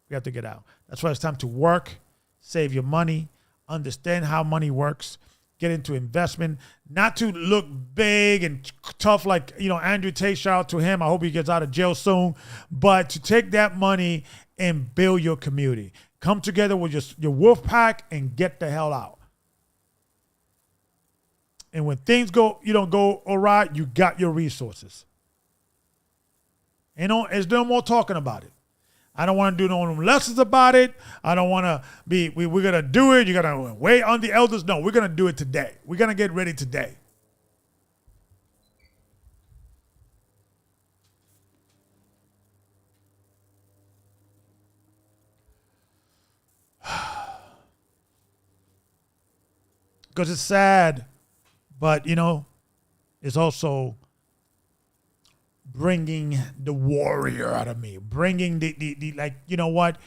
[SPEAKER 1] That's why it's time to work. save your money, understand how money works, get into investment, not to look big and tough like, Andrew Tate, shout out to him. I hope he gets out of jail soon. But to take that money and build your community. Come together with your wolf pack and get the hell out. And when things go all right, you got your resources. There's no more talking about it. I don't want to do no lessons about it. I don't want to be, we're going to do it. You're going to wait on the elders. No, we're going to do it today. We're going to get ready today. Because it's sad, but, it's also bringing the warrior out of me, bringing the like, you know what,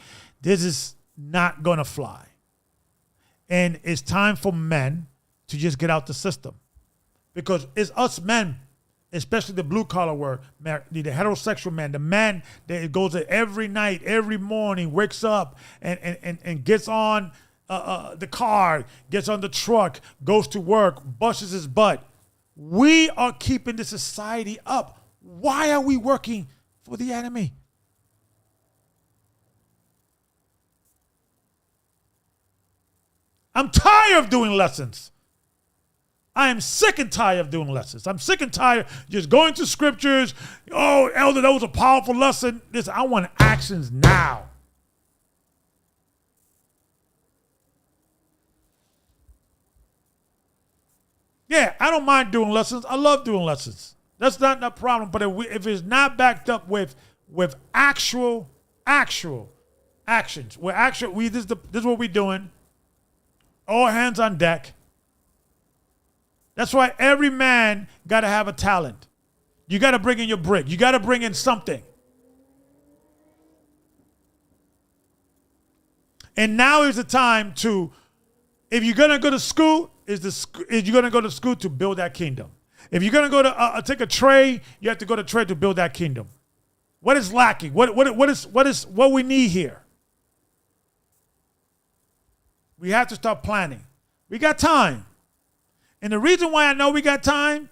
[SPEAKER 1] this is not going to fly. And it's time for men to just get out the system, because it's us men, especially the blue collar work, the heterosexual man, the man that goes there every night, every morning, wakes up and gets on the car, gets on the truck, goes to work, busts his butt. We are keeping the society up. Why are we working for the enemy? I'm tired of doing lessons. I am sick and tired of doing lessons. I'm sick and tired just going to scriptures. Oh, elder, that was a powerful lesson. I want actions now. Yeah, I don't mind doing lessons. I love doing lessons. That's not a problem. But if it's not backed up with actual actions, this is what we're doing. All hands on deck. That's why every man got to have a talent. You got to bring in your brick. You got to bring in something. And now is the time to, if you're going to go to school, you're going to go to school to build that kingdom. If you're going to go to take a trade, you have to go to trade to build that kingdom. What is lacking? What we need here? We have to start planning. We got time. And the reason why I know we got time,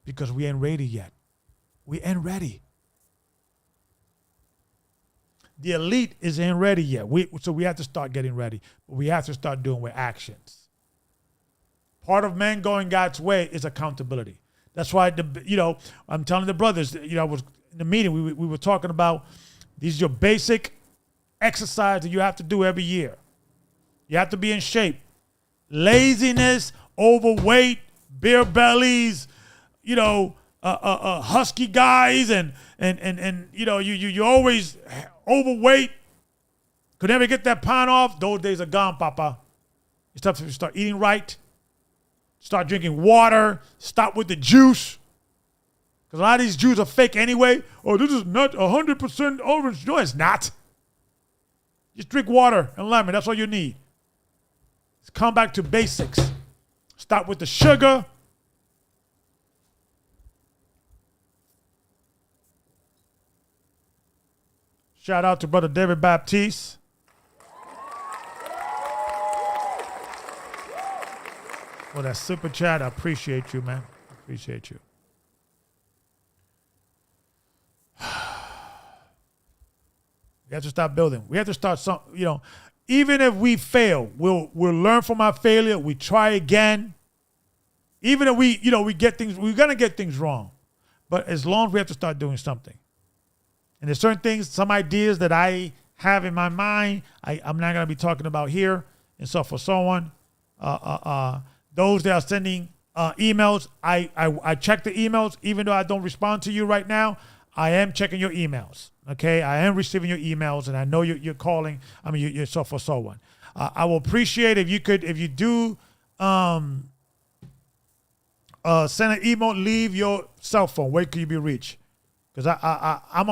[SPEAKER 1] because we ain't ready yet. We ain't ready. The elite isn't ready yet. So we have to start getting ready. But we have to start doing with actions. Part of men going God's way is accountability. That's why, I'm telling the brothers, I was in the meeting, we were talking about these are your basic exercise that you have to do every year. You have to be in shape. Laziness, overweight, beer bellies, husky guys, and you always overweight, could never get that pound off. Those days are gone, Papa. It's time to start eating right. Start drinking water. Stop with the juice. Because a lot of these Jews are fake anyway. Oh, this is not 100% orange. No, it's not. Just drink water and lemon. That's all you need. Let's come back to basics. Stop with the sugar. Shout out to Brother David Baptiste. For that super chat. I appreciate you, man. Appreciate you. We have to start building. We have to start even if we fail, we'll learn from our failure. We try again. Even if we get things, we're gonna get things wrong. But as long as we have to start doing something. And there's certain things, some ideas that I have in my mind, I'm not gonna be talking about here, and so for so on. Those that are sending emails, I check the emails, even though I don't respond to you right now. I am checking your emails. Okay, I am receiving your emails, and I know you're calling. You're so for so on. I will appreciate if you do send an email. Leave your cell phone. Where can you be reached? Because I'm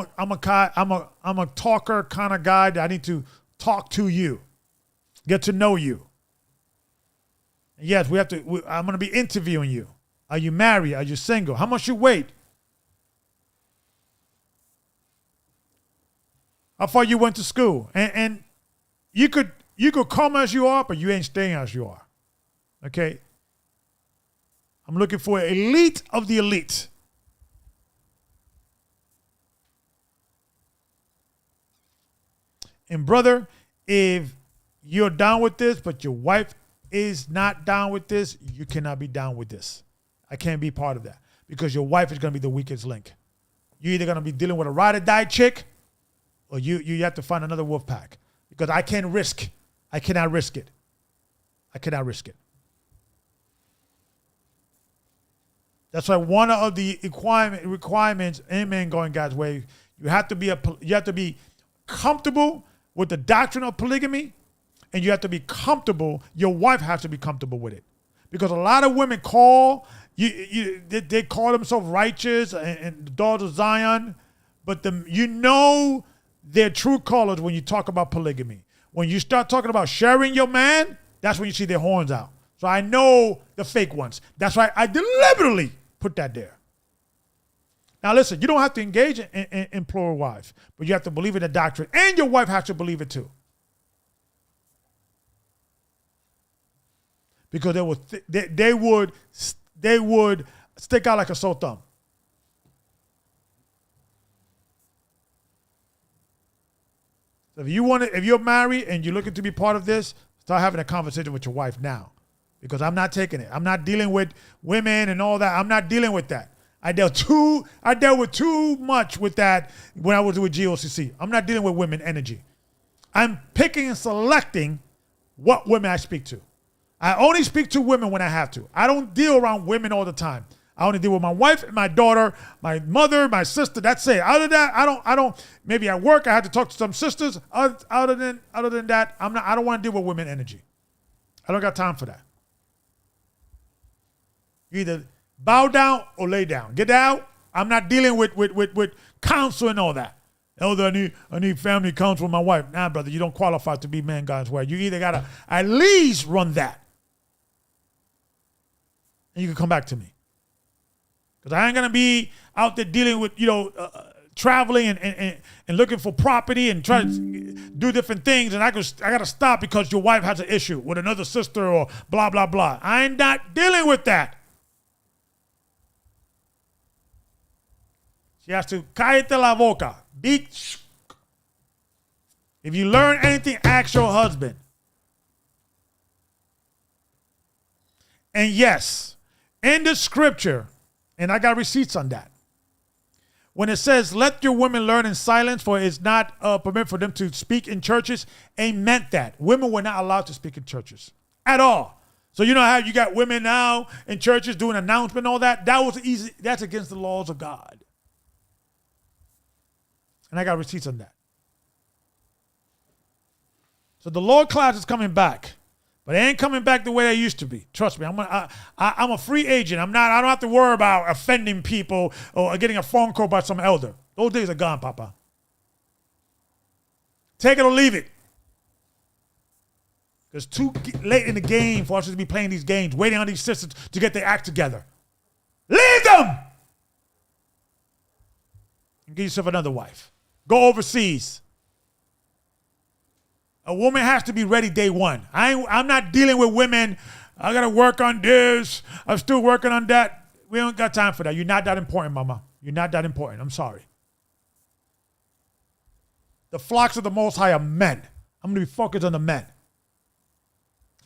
[SPEAKER 1] a talker kind of guy that I need to talk to you, get to know you. Yes, I'm going to be interviewing you. Are you married? Are you single? How much you weigh? How far you went to school? And you could you could come as you are, but you ain't staying as you are. Okay? I'm looking for an elite of the elite. And brother, if you're down with this, but your wife is not down with this, you cannot be down with this. I can't be part of that because your wife is going to be the weakest link. You're either going to be dealing with a ride or die chick, or you have to find another wolf pack because I cannot risk it. I cannot risk it. That's why one of the requirements, amen, going God's way, you have to be comfortable with the doctrine of polygamy, and you have to be comfortable. Your wife has to be comfortable with it, because a lot of women they call themselves righteous and the daughters of Zion, but their true colors when you talk about polygamy. When you start talking about sharing your man, that's when you see their horns out. So I know the fake ones. That's why I deliberately put that there. Now listen, you don't have to engage in plural wives, but you have to believe in the doctrine, and your wife has to believe it too. Because they would stick out like a sore thumb. So if you're married and you're looking to be part of this, start having a conversation with your wife now. Because I'm not taking it. I'm not dealing with women and all that. I'm not dealing with that. I dealt with too much with that when I was with GOCC. I'm not dealing with women energy. I'm picking and selecting what women I speak to. I only speak to women when I have to. I don't deal around women all the time. I only deal with my wife and my daughter, my mother, my sister. That's it. Other than that, I don't. Maybe at work I had to talk to some sisters. Other than that, I don't want to deal with women energy. I don't got time for that. You either bow down or lay down. Get out. I'm not dealing with counsel and all that. Elder, I need family counsel with my wife. Nah, brother, you don't qualify to be man God's way. You either gotta at least run that, and you can come back to me. Because I ain't gonna be out there dealing with traveling and looking for property and trying to do different things, and I gotta stop because your wife has an issue with another sister or blah blah blah. I ain't not dealing with that. She has to cállate la boca. If you learn anything, ask your husband. And yes, in the scripture, and I got receipts on that, when it says, let your women learn in silence, for it's not permitted for them to speak in churches, ain't meant that. Women were not allowed to speak in churches at all. So you know how you got women now in churches doing announcement and all that? That was easy. That's against the laws of God. And I got receipts on that. So the Lord class is coming back, but it ain't coming back the way they used to be. Trust me, I'm a free agent. I don't have to worry about offending people or getting a phone call by some elder. Those days are gone, Papa. Take it or leave it. It's too late in the game for us to be playing these games, waiting on these sisters to get their act together. Leave them! And get yourself another wife. Go overseas. A woman has to be ready day one. I'm not dealing with women. I got to work on this. I'm still working on that. We don't got time for that. You're not that important, mama. You're not that important. I'm sorry. The flocks of the Most High are men. I'm going to be focused on the men.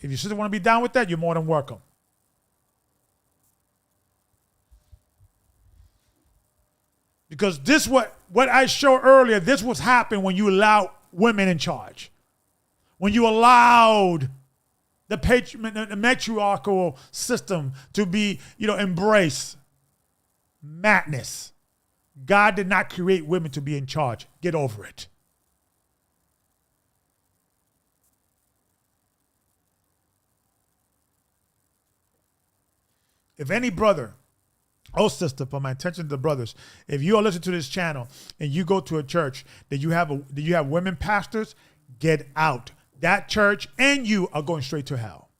[SPEAKER 1] If your sister want to be down with that, you're more than welcome. Because this what I showed earlier, this was happening when you allow women in charge. When you allowed the matriarchal system to be, embrace madness. God did not create women to be in charge. Get over it. If any brother, sister, for my attention to the brothers, if you are listening to this channel and you go to a church that you have women pastors, get out. That church and you are going straight to hell.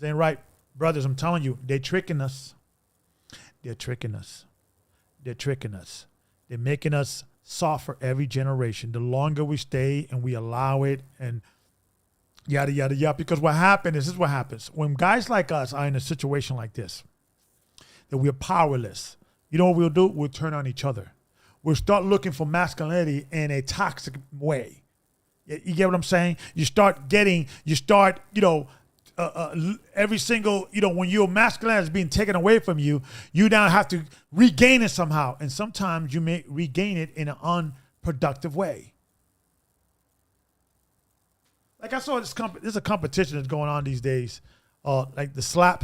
[SPEAKER 1] This ain't right. Brothers, I'm telling you, they're tricking us. They're tricking us. They're tricking us. They're making us suffer every generation. The longer we stay and we allow it and yada, yada, yada. Because what happens is, this is what happens. When guys like us are in a situation like this, that we're powerless, you know what we'll do? We'll turn on each other. We'll start looking for masculinity in a toxic way. You get what I'm saying? You start, every single, when your masculinity is being taken away from you, you now have to regain it somehow. And sometimes you may regain it in an unproductive way. Like I saw there's a competition that's going on these days, like the slap,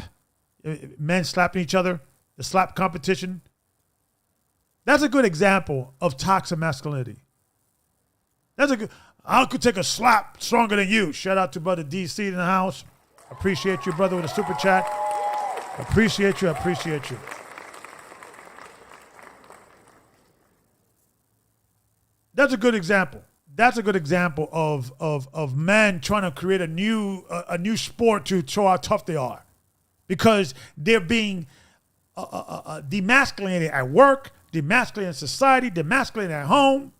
[SPEAKER 1] men slapping each other, the slap competition. That's a good example of toxic masculinity. I could take a slap stronger than you. Shout out to brother DC in the house. Appreciate you, brother, with a super chat. Appreciate you. That's a good example. That's a good example of men trying to create a new sport to show how tough they are, because they're being demasculinated at work, demasculinated in society, demasculinated at home.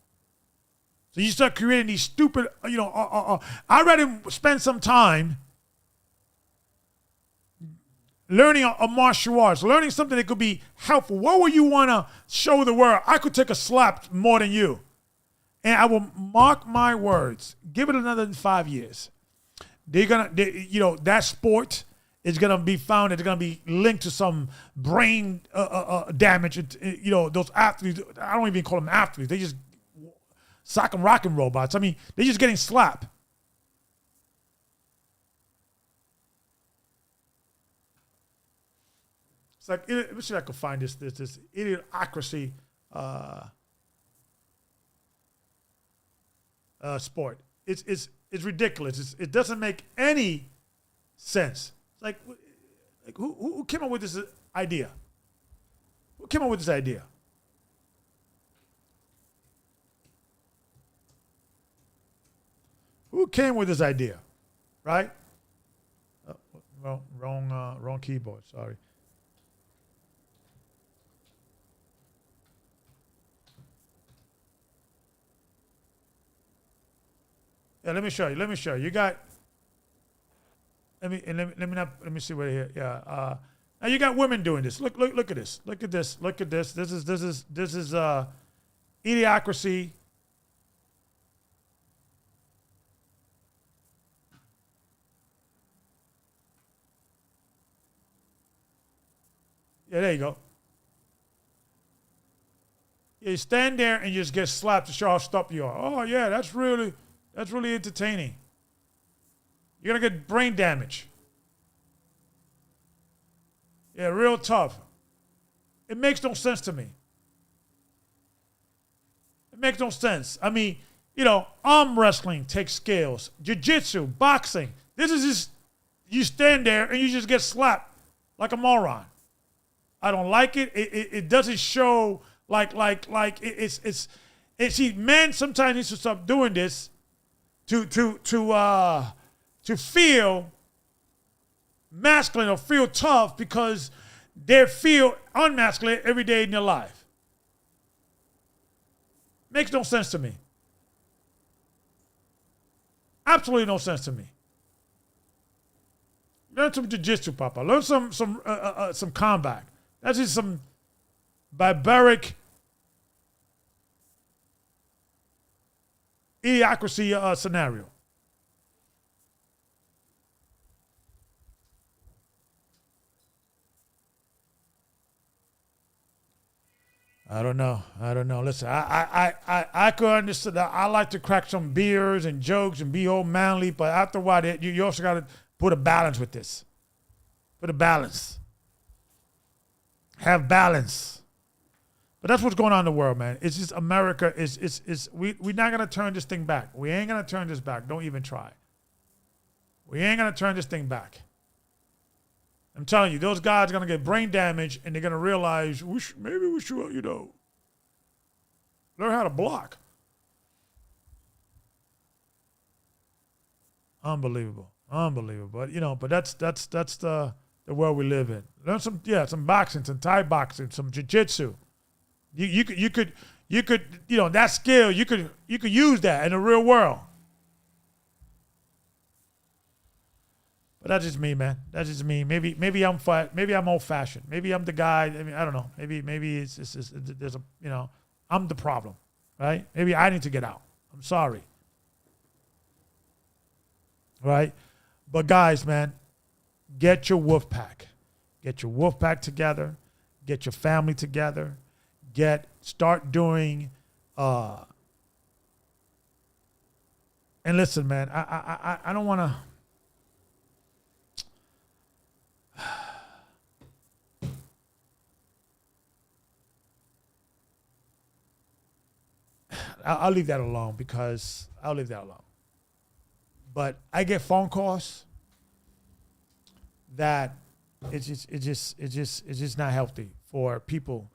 [SPEAKER 1] So you start creating these stupid, I'd rather spend some time learning a martial arts, learning something that could be helpful. What would you want to show the world? I could take a slap more than you. And I will mark my words. Give it another 5 years. That sport is gonna be found. It's gonna be linked to some brain damage. Those athletes. I don't even call them athletes. They just sock and rocking robots. I mean, they're just getting slapped. It's like, let me see if I can find this idiocracy sport. It's ridiculous. It doesn't make any sense. It's like who came up with this idea? Who came up with this idea? Who came with this idea? Right? Well, wrong keyboard. Sorry. Yeah, let me show you. You got. Let me see what here. Yeah. Now you got women doing this. Look at this. Look at this. This is idiocracy. Yeah, there you go. Yeah, you stand there and you just get slapped to show how stuck you are. Oh yeah, that's really entertaining. You're gonna get brain damage. Yeah, real tough. It makes no sense to me. It makes no sense. I mean, arm wrestling takes skills. Jiu-jitsu, boxing. This is just, you stand there and you just get slapped like a moron. I don't like it. It doesn't show like it's see, men sometimes need to stop doing this to feel masculine or feel tough, because they feel unmasculine every day in their life. Makes no sense to me. Absolutely no sense to me. Learn some jiu-jitsu, Papa. Learn some combat. That's just some barbaric idiocracy scenario. I don't know. Listen, I could understand that. I like to crack some beers and jokes and be old manly, but after a while, you also got to put a balance with this. Put a balance. Have balance. But that's what's going on in the world, man. It's just America we're not gonna turn this thing back. We ain't gonna turn this back. Don't even try. We ain't gonna turn this thing back. I'm telling you, those guys are gonna get brain damage, and they're gonna realize maybe we should, learn how to block. Unbelievable. Unbelievable. But but that's the world we live in. Learn some boxing, some Thai boxing, some jiu-jitsu. You could that skill you could use that in the real world. But that's just me, man. That's just me. Maybe I'm fat. Maybe I'm old fashioned. Maybe I'm the guy. I mean, I don't know. Maybe it's there's a I'm the problem, right? Maybe I need to get out. I'm sorry. Right? But guys, man, get your wolf pack. Get your wolf pack together. Get your family together. Start doing and listen, man, I don't want to I'll leave that alone because I'll leave that alone. But I get phone calls that it's just not healthy for people.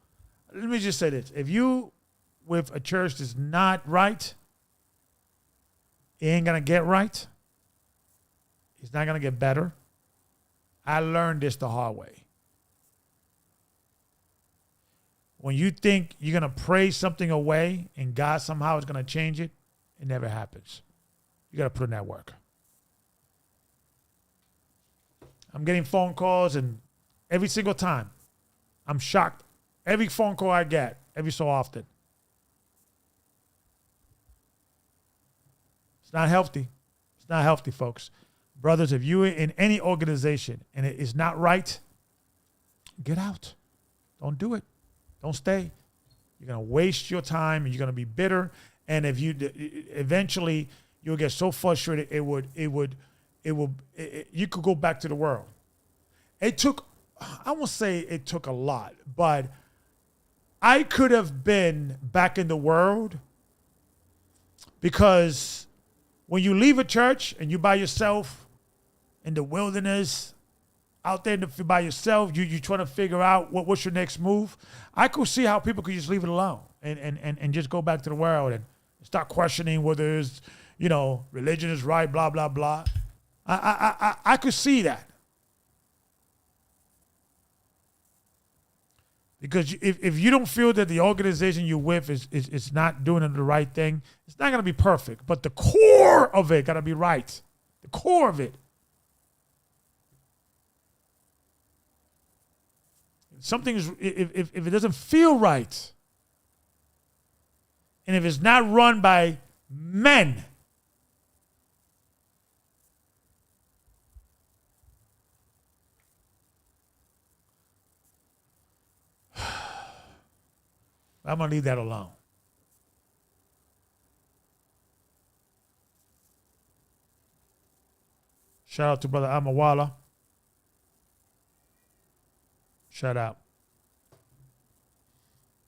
[SPEAKER 1] Let me just say this. If you with a church that's not right, it ain't going to get right. It's not going to get better. I learned this the hard way. When you think you're going to pray something away and God somehow is going to change it, it never happens. You got to put in that work. I'm getting phone calls, and every single time, I'm shocked. Every phone call I get, every so often. It's not healthy. It's not healthy, folks. Brothers, if you're in any organization and it is not right, get out. Don't do it. Don't stay. You're going to waste your time, and you're going to be bitter. And if you eventually you'll get so frustrated, you could go back to the world. I won't say it took a lot, but I could have been back in the world because when you leave a church and you're by yourself in the wilderness, out there by yourself, you trying to figure out what's your next move. I could see how people could just leave it alone and just go back to the world and start questioning whether it's, religion is right, blah, blah, blah. I could see that. Because if you don't feel that the organization you're with is not doing the right thing, it's not going to be perfect. But the core of it got to be right. The core of it. If it doesn't feel right, and if it's not run by men, I'm going to leave that alone. Shout out to Brother Amawala. Shout out.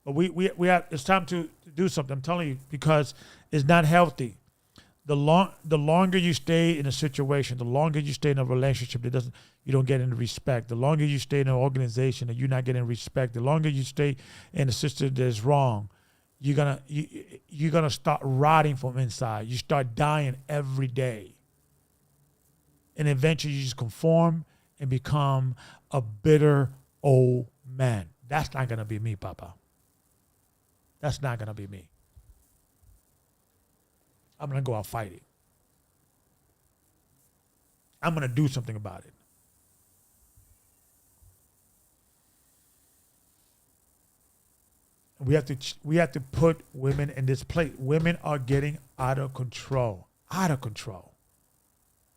[SPEAKER 1] But we have, it's time to do something. I'm telling you, because it's not healthy. The longer you stay in a situation, the longer you stay in a relationship you don't get any respect. The longer you stay in an organization and you're not getting respect, the longer you stay in a system that's wrong, you're gonna start rotting from inside. You start dying every day. And eventually you just conform and become a bitter old man. That's not gonna be me, Papa. That's not gonna be me. I'm going to go out fighting. I'm going to do something about it. We have to put women in this place. Women are getting out of control. Out of control.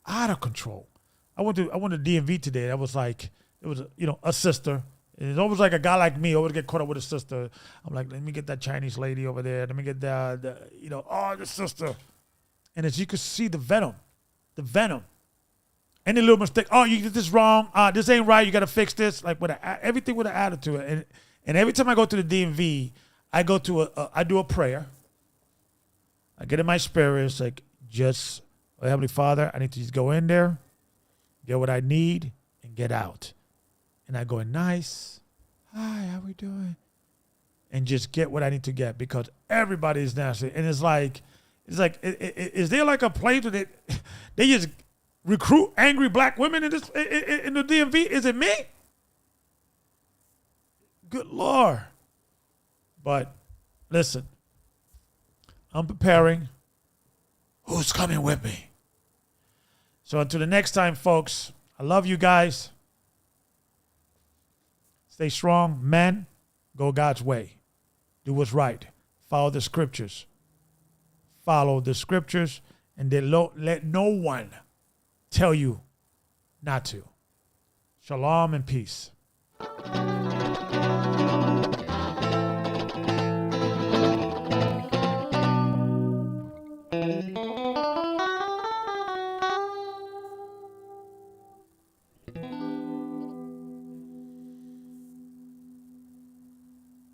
[SPEAKER 1] Out of control. I went to DMV today. I was like, it was a sister. And it's always like a guy like me always get caught up with a sister. I'm like, let me get that Chinese lady over there. Let me get the sister. And as you could see the venom. Any little mistake, you did this wrong. This ain't right. You got to fix this. Like everything with an attitude. And every time I go to the DMV, I do a prayer. I get in my spirit. It's like, Heavenly Father, I need to just go in there, get what I need, and get out. And I go in nice. Hi, how we doing? And just get what I need to get because everybody is nasty. And it's like, is there like a place where they just recruit angry black women in the DMV? Is it me? Good Lord. But listen, I'm preparing. Who's coming with me? So until the next time, folks, I love you guys. Stay strong. Men, go God's way. Do what's right. Follow the scriptures. Follow the scriptures, and then let no one tell you not to. Shalom and peace.